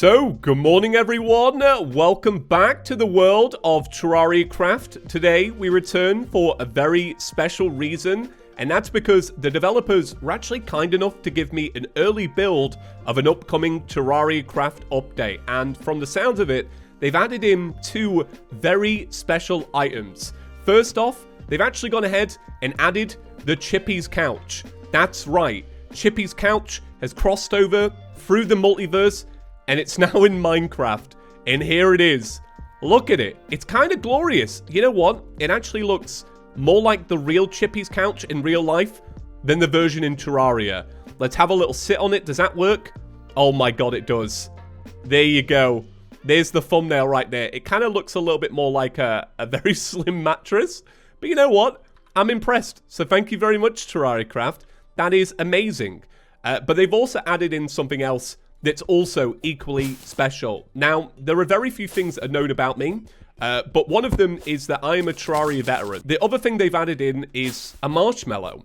So, good morning everyone, welcome back to the world of Terraria Craft. Today we return for a very special reason, and that's because the developers were actually kind enough to give me an early build of an upcoming Terraria Craft update, and from the sounds of it, they've added in two very special items. First off, they've actually gone ahead and added the Chippy's couch. That's right, Chippy's couch has crossed over through the multiverse, and it's now in Minecraft, and here it is. Look at it. It's kind of glorious. You know what? It actually looks more like the real Chippy's couch in real life than the version in Terraria. Let's have a little sit on it. Does that work? Oh my god, it does. There you go. There's the thumbnail right there. It kind of looks a little bit more like a very slim mattress, but you know what? I'm impressed. So thank you very much, TerrariaCraft. That is amazing. But they've also added in something else that's also equally special. Now, there are very few things that are known about me, but one of them is that I am a Terraria veteran. The other thing they've added in is a marshmallow,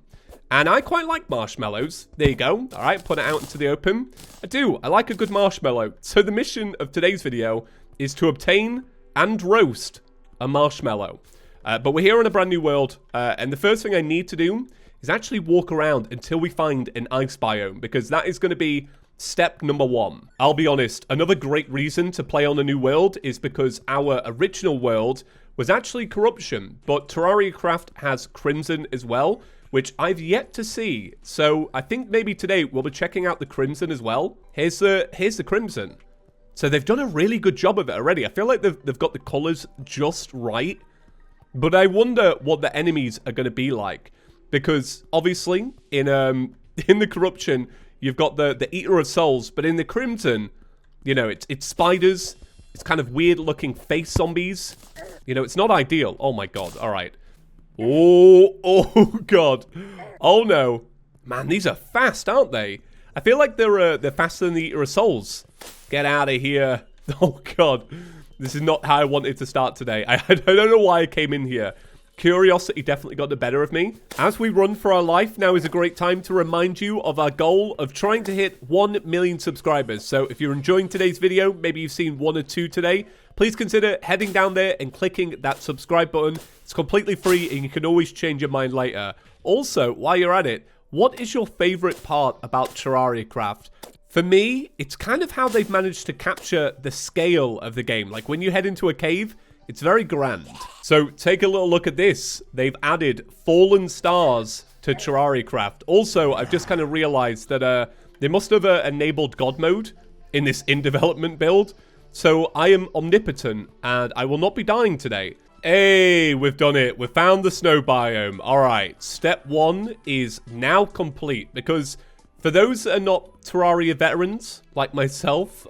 and I quite like marshmallows. There you go. All right, put it out into the open. I do. I like a good marshmallow. So the mission of today's video is to obtain and roast a marshmallow. But we're here in a brand new world, and the first thing I need to do is actually walk around until we find an ice biome, because that is going to be step number one. I'll be honest, another great reason to play on a new world is because our original world was actually corruption, but Terraria Craft has crimson as well, which I've yet to see. So I think maybe today we'll be checking out the crimson as well. Here's the crimson. So they've done a really good job of it already. I feel like they've got the colors just right, but I wonder what the enemies are going to be like, because obviously in the corruption, you've got the Eater of Souls, but in the Crimson, you know, it's spiders. It's kind of weird-looking face zombies. You know, it's not ideal. Oh, my God. All right. Oh, God. Oh, no. Man, these are fast, aren't they? I feel like they're faster than the Eater of Souls. Get out of here. Oh, God. This is not how I wanted to start today. I don't know why I came in here. Curiosity definitely got the better of me. As we run for our life, now is a great time to remind you of our goal of trying to hit 1 million subscribers. So if you're enjoying today's video, maybe you've seen one or two today, please consider heading down there and clicking that subscribe button. It's completely free and you can always change your mind later. Also, while you're at it, what is your favorite part about Terraria Craft? For me, it's kind of how they've managed to capture the scale of the game. Like when you head into a cave, it's very grand. So take a little look at this. They've added fallen stars to Terraria Craft. Also, I've just kind of realized that they must have enabled God mode in this in-development build. So I am omnipotent and I will not be dying today. Hey, we've done it. We've found the snow biome. All right, step one is now complete, because for those that are not Terraria veterans like myself,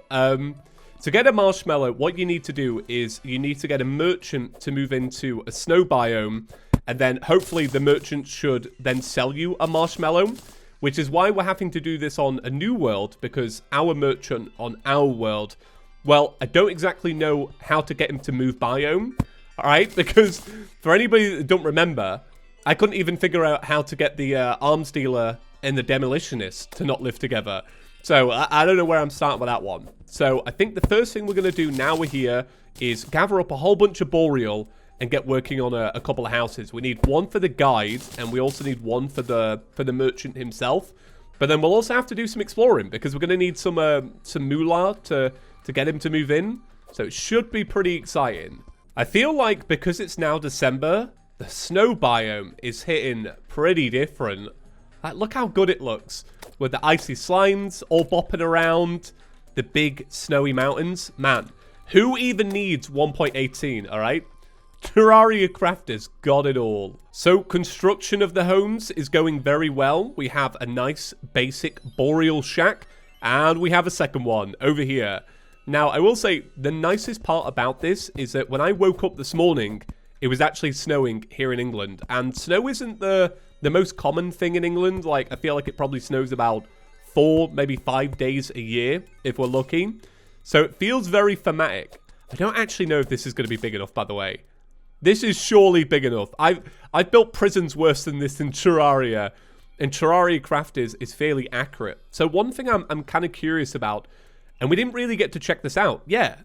to get a marshmallow, what you need to do is you need to get a merchant to move into a snow biome, and then hopefully the merchant should then sell you a marshmallow, which is why we're having to do this on a new world, because our merchant on our world, well, I don't exactly know how to get him to move biome, alright? Because for anybody that don't remember, I couldn't even figure out how to get the arms dealer and the demolitionist to not live together. So, I don't know where I'm starting with that one. So, I think the first thing we're going to do now we're here is gather up a whole bunch of Boreal and get working on a couple of houses. We need one for the guide, and we also need one for the merchant himself. But then we'll also have to do some exploring, because we're going to need some moolah to get him to move in. So, it should be pretty exciting. I feel like because it's now December, the snow biome is hitting pretty different. Like, look how good it looks, with the icy slimes all bopping around, the big snowy mountains. Man, who even needs 1.18, alright? Terraria Craft has got it all. So, construction of the homes is going very well. We have a nice, basic Boreal shack, and we have a second one over here. Now, I will say, the nicest part about this is that when I woke up this morning, it was actually snowing here in England, and snow isn't the most common thing in England. Like, I feel like it probably snows about 4, maybe 5 days a year, if we're lucky. So it feels very thematic. I don't actually know if this is going to be big enough, by the way. This is surely big enough. I've built prisons worse than this in Terraria, and Terraria Craft is fairly accurate. So one thing I'm kind of curious about And we didn't really get to check this out. Yeah,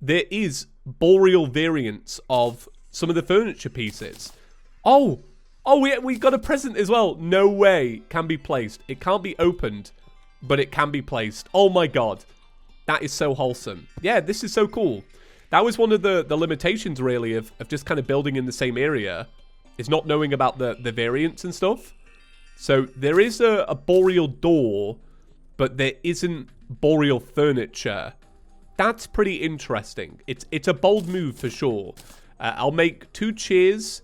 there is Boreal Variants of some of the furniture pieces. Oh, we got a present as well. No way. Can be placed. It can't be opened, but it can be placed. Oh my god. That is so wholesome. Yeah, this is so cool. That was one of the limitations, really, of just kind of building in the same area, is not knowing about the variants and stuff. So there is a Boreal door, but there isn't Boreal furniture. That's pretty interesting. It's a bold move for sure. I'll make 2 chairs.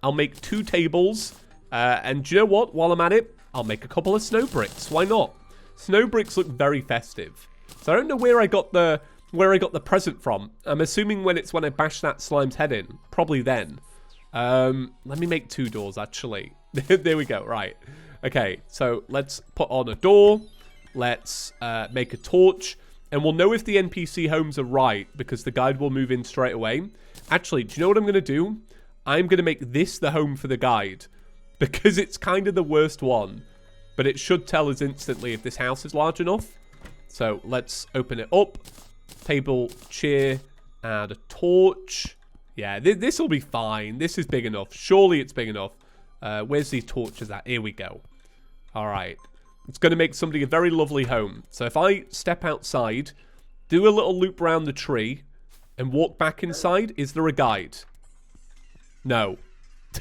I'll make 2 tables. And do you know what? While I'm at it, I'll make a couple of snow bricks. Why not? Snow bricks look very festive. So I don't know where I got the present from. I'm assuming when I bash that slime's head in. Probably then. Let me make 2 doors, actually. There we go. Right. Okay, so let's put on a door. Let's make a torch. And we'll know if the NPC homes are right, because the guide will move in straight away. Actually, do you know what I'm going to do? I'm going to make this the home for the guide, because it's kind of the worst one. But it should tell us instantly if this house is large enough. So let's open it up. Table, chair, and a torch. Yeah, this will be fine. This is big enough. Surely it's big enough. Where's these torches at? Here we go. All right. It's going to make somebody a very lovely home. So if I step outside, do a little loop around the tree, and walk back inside, is there a guide? No.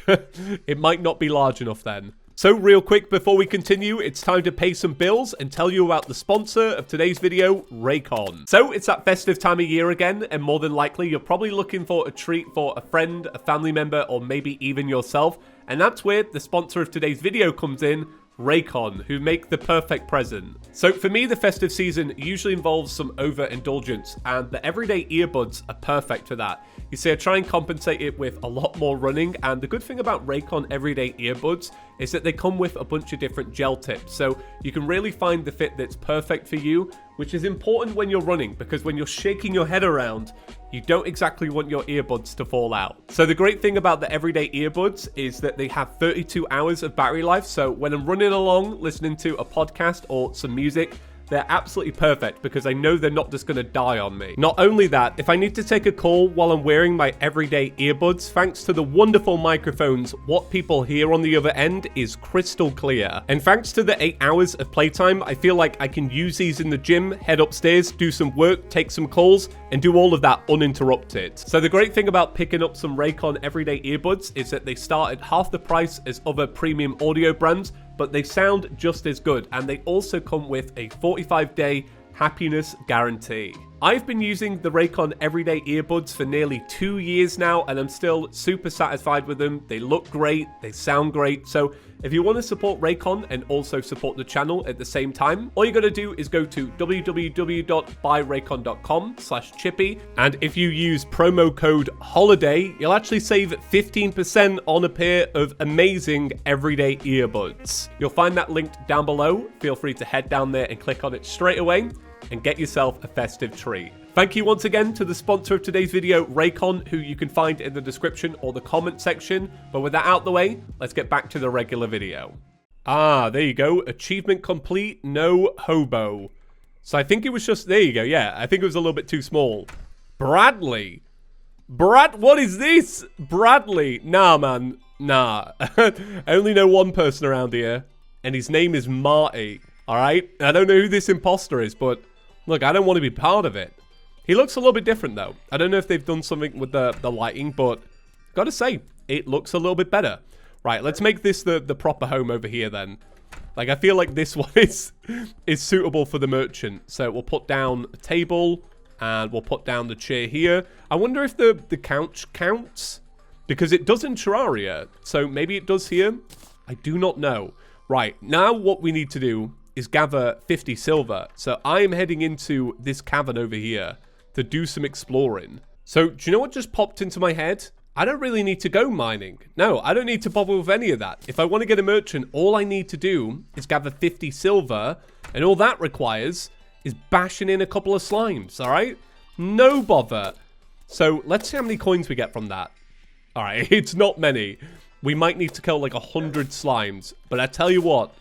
It might not be large enough then. So real quick before we continue, it's time to pay some bills and tell you about the sponsor of today's video, Raycon. So it's that festive time of year again, and more than likely you're probably looking for a treat for a friend, a family member, or maybe even yourself. And that's where the sponsor of today's video comes in, Raycon, who make the perfect present. So for me, the festive season usually involves some overindulgence, and the everyday earbuds are perfect for that. You see, I try and compensate it with a lot more running, and the good thing about Raycon everyday earbuds is that they come with a bunch of different gel tips, so you can really find the fit that's perfect for you, which is important when you're running, because when you're shaking your head around, you don't exactly want your earbuds to fall out. So the great thing about the everyday earbuds is that they have 32 hours of battery life, so when I'm running along, listening to a podcast or some music, they're absolutely perfect because I know they're not just going to die on me. Not only that, if I need to take a call while I'm wearing my everyday earbuds, thanks to the wonderful microphones, what people hear on the other end is crystal clear. And thanks to the 8 hours of playtime, I feel like I can use these in the gym, head upstairs, do some work, take some calls, and do all of that uninterrupted. So the great thing about picking up some Raycon everyday earbuds is that they start at half the price as other premium audio brands, but they sound just as good, and they also come with a 45-day happiness guarantee. I've been using the Raycon everyday earbuds for nearly 2 years now, and I'm still super satisfied with them. They look great, they sound great, so if you want to support Raycon and also support the channel at the same time, all you gotta do is go to www.buyraycon.com/chippy, and if you use promo code HOLIDAY, you'll actually save 15% on a pair of amazing everyday earbuds. You'll find that linked down below. Feel free to head down there and click on it straight away and get yourself a festive treat. Thank you once again to the sponsor of today's video, Raycon, who you can find in the description or the comment section. But with that out the way, let's get back to the regular video. Ah, there you go. Achievement complete, no hobo. So I think it was just, there you go, yeah. I think it was a little bit too small. Bradley. What is this? Bradley. Nah, man. Nah. I only know one person around here, and his name is Marty. Alright? I don't know who this imposter is, but look, I don't want to be part of it. He looks a little bit different, though. I don't know if they've done something with the lighting, but gotta say, it looks a little bit better. Right, let's make this the proper home over here, then. Like, I feel like this one is suitable for the merchant. So we'll put down a table, and we'll put down the chair here. I wonder if the couch counts, because it does in Terraria. So maybe it does here. I do not know. Right, now what we need to do is gather 50 silver. So I am heading into this cavern over here to do some exploring. So do you know what just popped into my head? I don't really need to go mining. No, I don't need to bother with any of that. If I want to get a merchant, all I need to do is gather 50 silver, and all that requires is bashing in a couple of slimes, all right? No bother. So let's see how many coins we get from that. All right, it's not many. We might need to kill like 100 slimes, but I tell you what,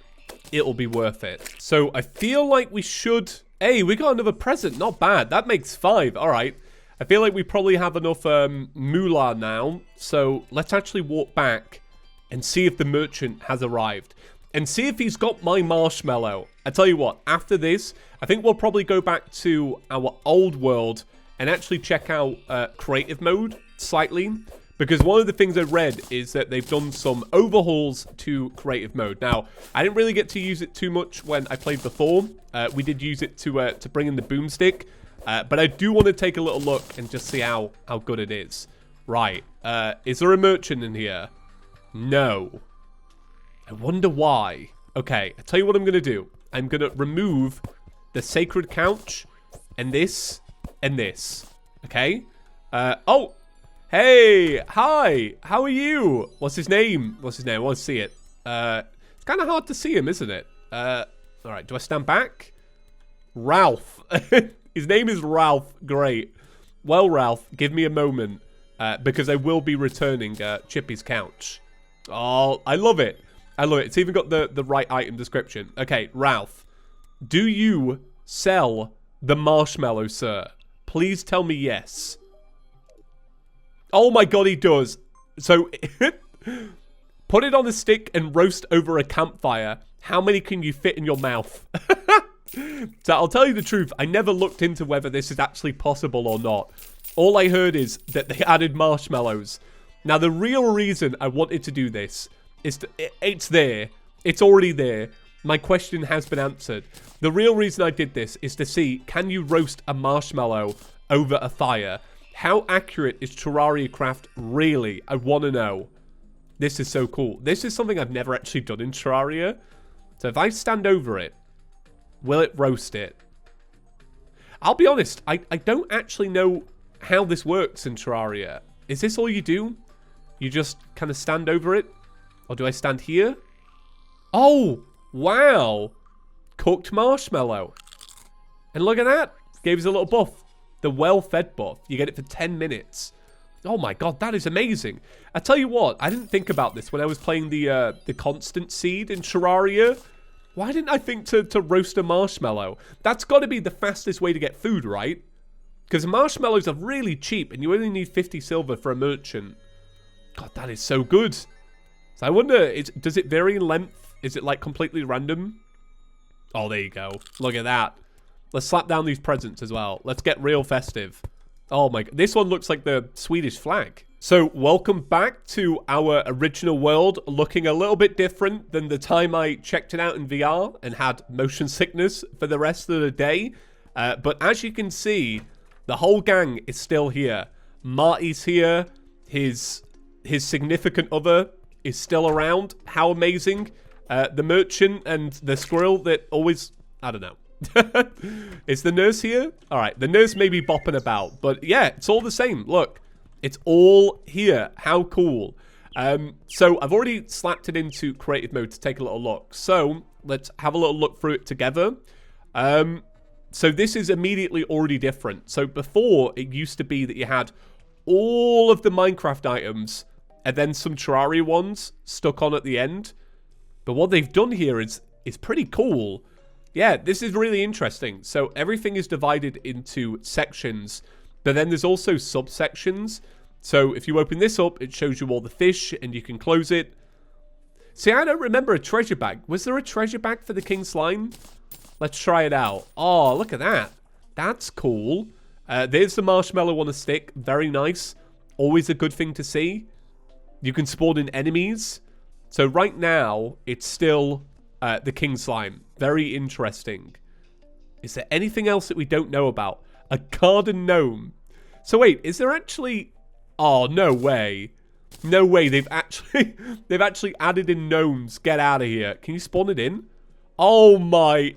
it'll be worth it. So I feel like we should Hey, we got another present. Not bad. That makes 5. All right. I feel like we probably have enough moolah now. So let's actually walk back and see if the merchant has arrived. And see if he's got my marshmallow. I tell you what, after this, I think we'll probably go back to our old world and actually check out creative mode slightly. Because one of the things I read is that they've done some overhauls to creative mode. Now, I didn't really get to use it too much when I played before. We did use it to bring in the boomstick. But I do want to take a little look and just see how good it is. Right. Is there a merchant in here? No. I wonder why. Okay, I'll tell you what I'm going to do. I'm going to remove the sacred couch and this and this. Okay? Oh! Hey! Hi! How are you? What's his name? What's his name? I want to see it. It's kind of hard to see him, isn't it? Alright, do I stand back? Ralph. His name is Ralph. Great. Well, Ralph, give me a moment. Because I will be returning Chippy's couch. Oh, I love it. I love it. It's even got the right item description. Okay, Ralph. Do you sell the marshmallow, sir? Please tell me yes. Oh my god, he does. So, put it on a stick and roast over a campfire. How many can you fit in your mouth? So, I'll tell you the truth. I never looked into whether this is actually possible or not. All I heard is that they added marshmallows. Now, the real reason I wanted to do this is it's there. It's already there. My question has been answered. The real reason I did this is to see, can you roast a marshmallow over a fire? How accurate is TerrariaCraft really? I want to know. This is so cool. This is something I've never actually done in Terraria. So if I stand over it, will it roast it? I'll be honest, I don't actually know how this works in Terraria. Is this all you do? You just kind of stand over it? Or do I stand here? Oh, wow. Cooked marshmallow. And look at that. Gave us a little buff. The well-fed buff. You get it for 10 minutes. Oh my god, that is amazing. I tell you what, I didn't think about this when I was playing the constant seed in Terraria. Why didn't I think to roast a marshmallow? That's got to be the fastest way to get food, right? Because marshmallows are really cheap and you only need 50 silver for a merchant. God, that is so good. So I wonder, does it vary in length? Is it like completely random? Oh, there you go. Look at that. Let's slap down these presents as well. Let's get real festive. Oh my god. This one looks like the Swedish flag. So welcome back to our original world. Looking a little bit different than the time I checked it out in VR and had motion sickness for the rest of the day. But as you can see, the whole gang is still here. Marty's here. His significant other is still around. How amazing. The merchant and the squirrel that always... I don't know. Is the nurse here? Alright, the nurse may be bopping about. But yeah, it's all the same. Look, it's all here. How cool. So I've already slapped it into creative mode to take a little look. So let's have a little look through it together. So this is immediately already different. So before, it used to be that you had all of the Minecraft items and then some Terraria ones stuck on at the end. But what they've done here is pretty cool. Yeah, this is really interesting. So everything is divided into sections, but then there's also subsections. So if you open this up, it shows you all the fish and you can close it. See, I don't remember a treasure bag. Was there a treasure bag for the King Slime? Let's try it out. Oh, look at that. That's cool. There's the marshmallow on a stick. Very nice. Always a good thing to see. You can spawn in enemies. So right now, it's still the King Slime. Very interesting. Is there anything else that we don't know about? A garden gnome. So wait, is there actually... Oh, no way. No way. They've actually added in gnomes. Get out of here. Can you spawn it in? Oh my...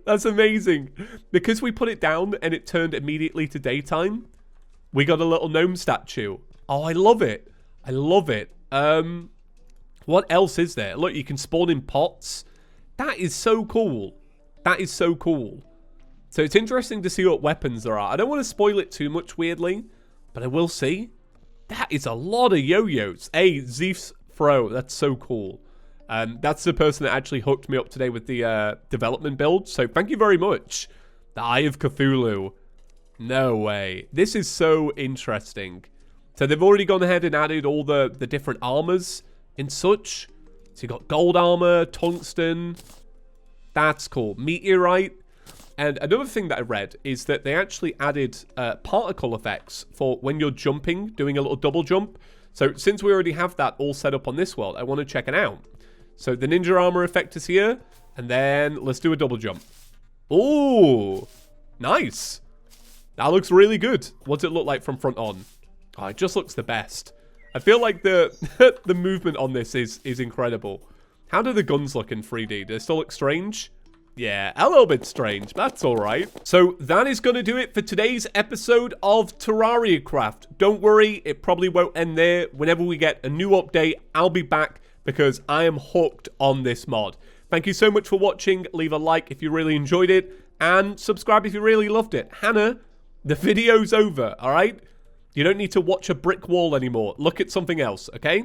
That's amazing. Because we put it down and it turned immediately to daytime, we got a little gnome statue. Oh, I love it. I love it. What else is there? Look, you can spawn in pots. That is so cool. That is so cool. So it's interesting to see what weapons there are. I don't want to spoil it too much, weirdly, but I will see. That is a lot of yo-yos. Hey, Zeef's throw. That's so cool. That's the person that actually hooked me up today with the development build. So thank you very much. The Eye of Cthulhu. No way. This is so interesting. So they've already gone ahead and added all the different armors and such. So you got gold armor, tungsten. That's cool. Meteorite. And another thing that I read is that they actually added particle effects for when you're jumping, doing a little double jump. So since we already have that all set up on this world, I want to check it out. So the ninja armor effect is here. And then let's do a double jump. Ooh, nice. That looks really good. What's it look like from front on? Oh, it just looks the best. I feel like the the movement on this is incredible. How do the guns look in 3D? Do they still look strange? Yeah, a little bit strange. That's all right. So that is going to do it for today's episode of Terraria Craft. Don't worry, it probably won't end there. Whenever we get a new update, I'll be back because I am hooked on this mod. Thank you so much for watching. Leave a like if you really enjoyed it and subscribe if you really loved it. Hannah, the video's over, all right? You don't need to watch a brick wall anymore. Look at something else, okay?